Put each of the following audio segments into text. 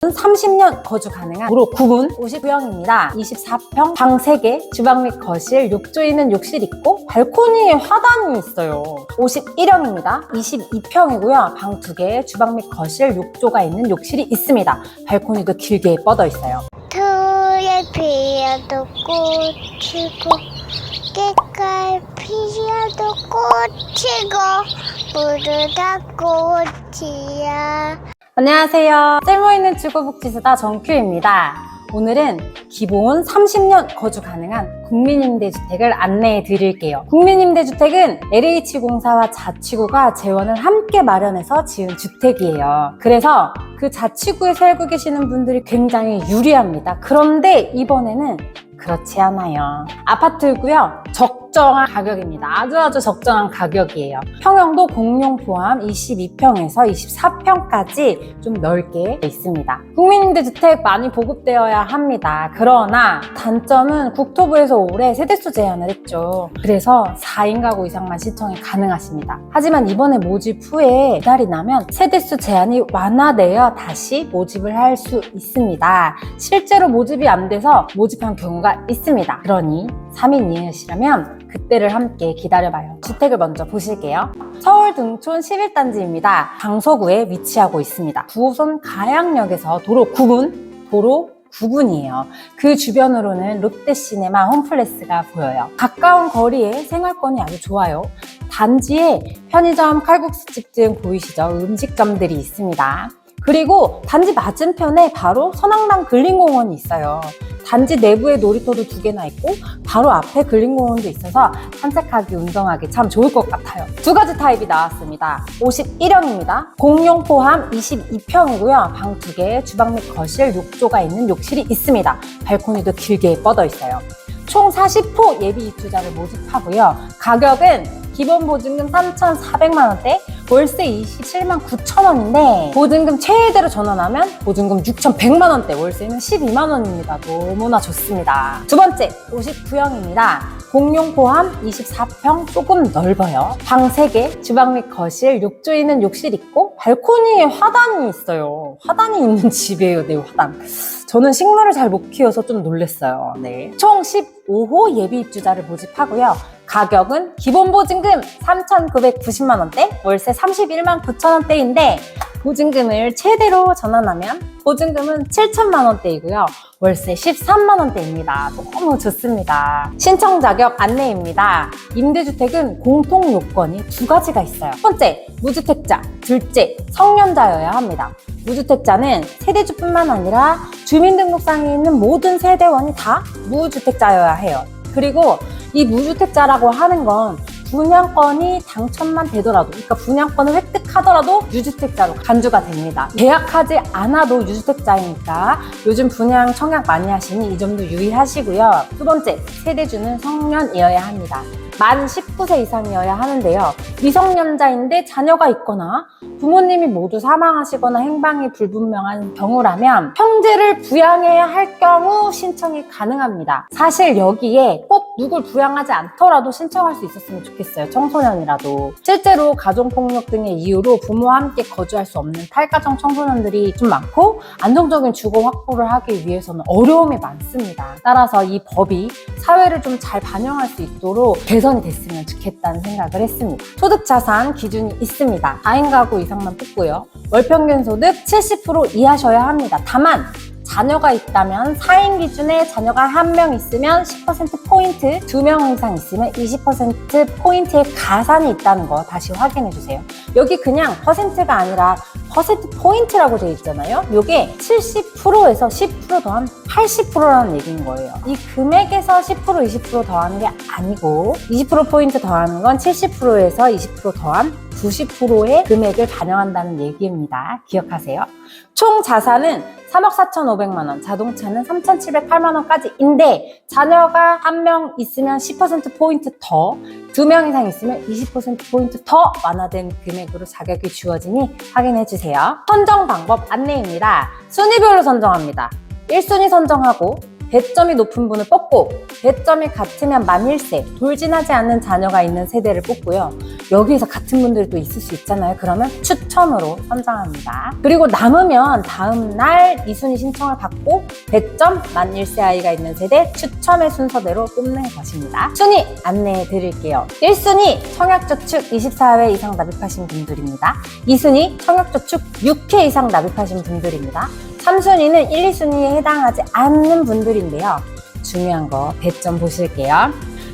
30년 거주 가능한 도로 9군 59평입니다. 24평, 방 3개, 주방 및 거실, 욕조 있는 욕실 있고 발코니에 화단이 있어요. 51평입니다. 22평이고요. 방 2개, 주방 및 거실, 욕조가 있는 욕실이 있습니다. 발코니도 길게 뻗어 있어요. 토에 피어도 꽃이고 깨깔 피어도 꽃이고 모두 다 꽃이야. 안녕하세요. 쓸모있는 주거복지수다 정큐입니다. 오늘은 기본 30년 거주 가능한 국민임대주택을 안내해 드릴게요. 국민임대주택은 LH공사와 자치구가 재원을 함께 마련해서 지은 주택이에요. 그래서 그 자치구에 살고 계시는 분들이 굉장히 유리합니다. 그런데 이번에는 그렇지 않아요. 아파트고요. 적정한 가격입니다. 아주 적정한 가격이에요. 평형도 공용 포함 22평에서 24평까지 좀 넓게 있습니다. 국민임대주택 많이 보급되어야 합니다. 그러나 단점은 국토부에서 올해 세대수 제한을 했죠. 그래서 4인 가구 이상만 신청이 가능하십니다. 하지만 이번에 모집 후에 달이 나면 세대수 제한이 완화되어 다시 모집을 할 수 있습니다. 실제로 모집이 안 돼서 모집한 경우가 있습니다. 그러니 3인 이내시라면 그때를 함께 기다려봐요. 주택을 먼저 보실게요. 서울 등촌 11단지입니다. 강서구에 위치하고 있습니다. 9호선 가양역에서 도로 9군이에요. 그 주변으로는 롯데시네마, 홈플러스가 보여요. 가까운 거리에 생활권이 아주 좋아요. 단지에 편의점, 칼국수집 등 보이시죠? 음식점들이 있습니다. 그리고 단지 맞은편에 바로 선앙당 근린공원이 있어요. 단지 내부에 놀이터도 2개나 있고 바로 앞에 근린공원도 있어서 산책하기, 운동하기 참 좋을 것 같아요. 2가지 타입이 나왔습니다. 51평입니다. 공용 포함 22평이고요. 방 2개, 주방 및 거실, 욕조가 있는 욕실이 있습니다. 발코니도 길게 뻗어 있어요. 총 40호 예비 입주자를 모집하고요. 가격은 기본 보증금 3,400만원대, 월세 27만 9천원인데 보증금 최대로 전환하면 보증금 6,100만원대, 월세는 12만원입니다. 너무나 좋습니다. 두 번째, 59평입니다. 공용 포함 24평, 조금 넓어요. 방 3개, 주방 및 거실, 욕조 있는 욕실 있고 발코니에 화단이 있어요. 화단이 있는 집이에요. 네, 화단. 저는 식물을 잘 못 키워서 좀 놀랐어요. 네. 총 15호 예비 입주자를 모집하고요. 가격은 기본 보증금 3,990만원대, 월세 31만 9천원대인데 보증금을 최대로 전환하면 보증금은 7천만원대이고요. 월세 13만원대입니다. 너무 좋습니다. 신청 자격 안내입니다. 임대주택은 공통 요건이 2가지가 있어요. 첫 번째, 무주택자, 둘째, 성년자여야 합니다. 무주택자는 세대주뿐만 아니라 주민등록상에 있는 모든 세대원이 다 무주택자여야 해요. 그리고 이 무주택자라고 하는 건 분양권이 당첨만 되더라도, 그러니까 분양권을 획득하더라도 유주택자로 간주가 됩니다. 계약하지 않아도 유주택자이니까 요즘 분양 청약 많이 하시니 이 점도 유의하시고요. 두 번째, 세대주는 성년이어야 합니다. 만 19세 이상이어야 하는데요. 미성년자인데 자녀가 있거나 부모님이 모두 사망하시거나 행방이 불분명한 경우라면 형제를 부양해야 할 경우 신청이 가능합니다. 사실 여기에 꼭 누굴 부양하지 않더라도 신청할 수 있었으면 좋겠어요. 청소년이라도. 실제로 가정폭력 등의 이유로 부모와 함께 거주할 수 없는 탈가정 청소년들이 좀 많고 안정적인 주거 확보를 하기 위해서는 어려움이 많습니다. 따라서 이 법이 사회를 좀 잘 반영할 수 있도록 개선이 됐으면 좋겠다는 생각을 했습니다. 소득 자산 기준이 있습니다. 4인 가구 이상만 뽑고요. 월평균 소득 70% 이하셔야 합니다. 다만 자녀가 있다면 4인 기준에 자녀가 1명 있으면 10%포인트, 2명 이상 있으면 20%포인트의 가산이 있다는 거 다시 확인해 주세요. 여기 그냥 퍼센트가 아니라 퍼센트포인트라고 되어 있잖아요. 이게 70%에서 10% 더한 80%라는 얘기인 거예요. 이 금액에서 10%, 20% 더하는 게 아니고 20%포인트 더하는 건 70%에서 20% 더한 90%의 금액을 반영한다는 얘기입니다. 기억하세요. 총 자산은 3억 4,500만 원, 자동차는 3,708만 원까지인데 자녀가 1명 있으면 10%포인트 더, 2명 이상 있으면 20%포인트 더 완화된 금액으로 자격이 주어지니 확인해주세요. 선정 방법 안내입니다. 순위별로 선정합니다. 1순위 선정하고 배점이 높은 분을 뽑고 배점이 같으면 만 1세, 돌진하지 않는 자녀가 있는 세대를 뽑고요. 여기에서 같은 분들이 또 있을 수 있잖아요. 그러면 추첨으로 선정합니다. 그리고 남으면 다음 날 2순위 신청을 받고 배점 만 1세 아이가 있는 세대 추첨의 순서대로 뽑는 것입니다. 순위 안내해 드릴게요. 1순위 청약저축 24회 이상 납입하신 분들입니다. 2순위 청약저축 6회 이상 납입하신 분들입니다. 3순위는 1, 2순위에 해당하지 않는 분들인데요. 중요한 거 배점 보실게요.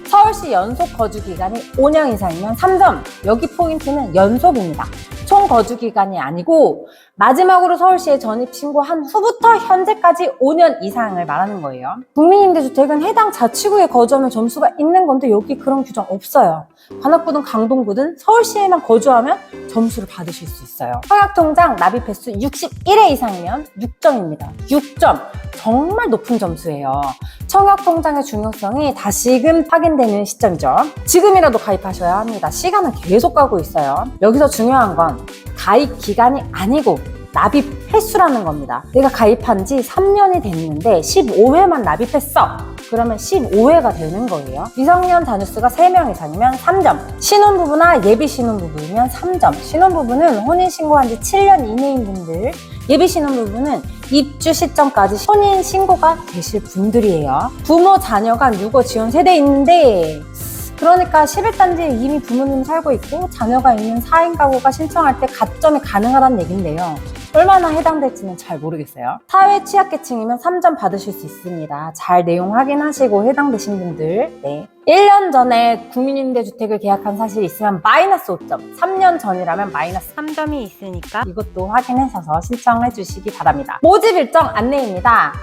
서울시 연속 거주기간이 5년 이상이면 3점. 여기 포인트는 연속입니다. 총 거주기간이 아니고 마지막으로 서울시에 전입 신고한 후부터 현재까지 5년 이상을 말하는 거예요. 국민임대주택은 해당 자치구에 거주하면 점수가 있는 건데 여기 그런 규정 없어요. 관악구든 강동구든 서울시에만 거주하면 점수를 받으실 수 있어요. 청약통장 납입 횟수 61회 이상이면 6점입니다. 6점. 정말 높은 점수예요. 청약통장의 중요성이 다시금 확인되는 시점이죠. 지금이라도 가입하셔야 합니다. 시간은 계속 가고 있어요. 여기서 중요한 건 가입 기간이 아니고 납입 횟수라는 겁니다. 내가 가입한 지 3년이 됐는데 15회만 납입했어. 그러면 15회가 되는 거예요. 미성년 자녀수가 3명 이상이면 3점. 신혼부부나 예비 신혼부부이면 3점. 신혼부부는 혼인신고한 지 7년 이내인 분들, 예비 신혼부부는 입주 시점까지 혼인신고가 되실 분들이에요. 부모 자녀간 유거 지원 세대인데 그러니까 11단지에 이미 부모님 살고 있고 자녀가 있는 4인 가구가 신청할 때 가점이 가능하다는 얘긴데요. 얼마나 해당될지는 잘 모르겠어요. 사회 취약계층이면 3점 받으실 수 있습니다. 잘 내용 확인하시고 해당되신 분들. 네. 1년 전에 국민임대주택을 계약한 사실이 있으면 마이너스 5점, 3년 전이라면 마이너스 3점이 있으니까 이것도 확인하셔서 신청해 주시기 바랍니다. 모집 일정 안내입니다.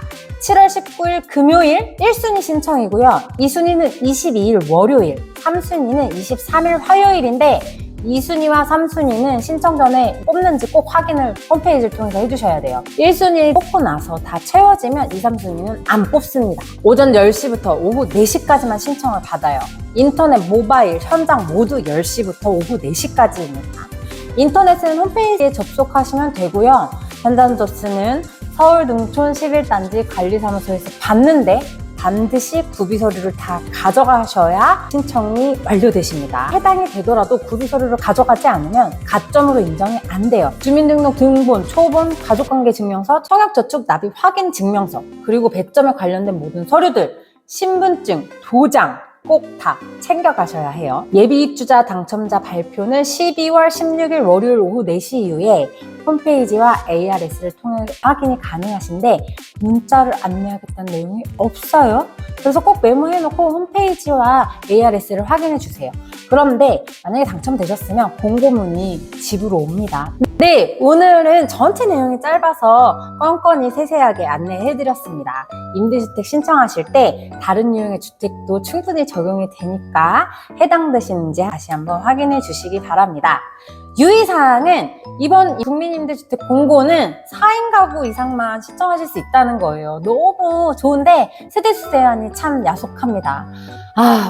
7월 19일 금요일 1순위 신청이고요. 2순위는 22일 월요일, 3순위는 23일 화요일인데 2순위와 3순위는 신청 전에 뽑는지 꼭 확인을 홈페이지를 통해서 해주셔야 돼요. 1순위 뽑고 나서 다 채워지면 2, 3순위는 안 뽑습니다. 오전 10시부터 오후 4시까지만 신청을 받아요. 인터넷, 모바일, 현장 모두 10시부터 오후 4시까지입니다. 인터넷은 홈페이지에 접속하시면 되고요. 현장 접수는 서울 농촌 11단지 관리사무소에서 받는데 반드시 구비서류를 다 가져가셔야 신청이 완료되십니다. 해당이 되더라도 구비서류를 가져가지 않으면 가점으로 인정이 안 돼요. 주민등록 등본, 초본, 가족관계증명서, 청약저축 납입 확인 증명서, 그리고 배점에 관련된 모든 서류들, 신분증, 도장 꼭 다 챙겨가셔야 해요. 예비 입주자 당첨자 발표는 12월 16일 월요일 오후 4시 이후에 홈페이지와 ARS를 통해 확인이 가능하신데 문자를 안내하겠다는 내용이 없어요. 그래서 꼭 메모해놓고 홈페이지와 ARS를 확인해 주세요. 그런데 만약에 당첨되셨으면 공고문이 집으로 옵니다. 네, 오늘은 전체 내용이 짧아서 건건히 세세하게 안내해드렸습니다. 임대주택 신청하실 때 다른 유형의 주택도 충분히 적용이 되니까 해당되시는지 다시 한번 확인해 주시기 바랍니다. 유의사항은 이번 국민임대주택 공고는 4인 가구 이상만 신청하실 수 있다는 거예요. 너무 좋은데 세대수 제한이 참 야속합니다.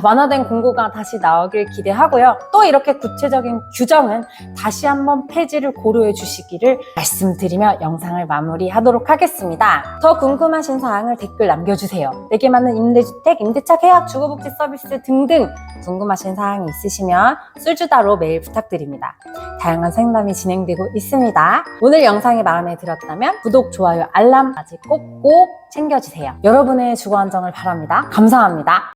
완화된 공고가 다시 나오길 기대하고요. 또 이렇게 구체적인 규정은 다시 한번 폐지를 고려해 주시기를 말씀드리며 영상을 마무리하도록 하겠습니다. 더 궁금하신 사항을 댓글 남겨주세요. 내게 맞는 임대주택, 임대차 계약, 주거복지 서비스 등등 궁금하신 사항이 있으시면 술 주다로 메일 부탁드립니다. 다양한 상담이 진행되고 있습니다. 오늘 영상이 마음에 들었다면 구독, 좋아요, 알람까지 꼭꼭 챙겨주세요. 여러분의 주거 안정을 바랍니다. 감사합니다.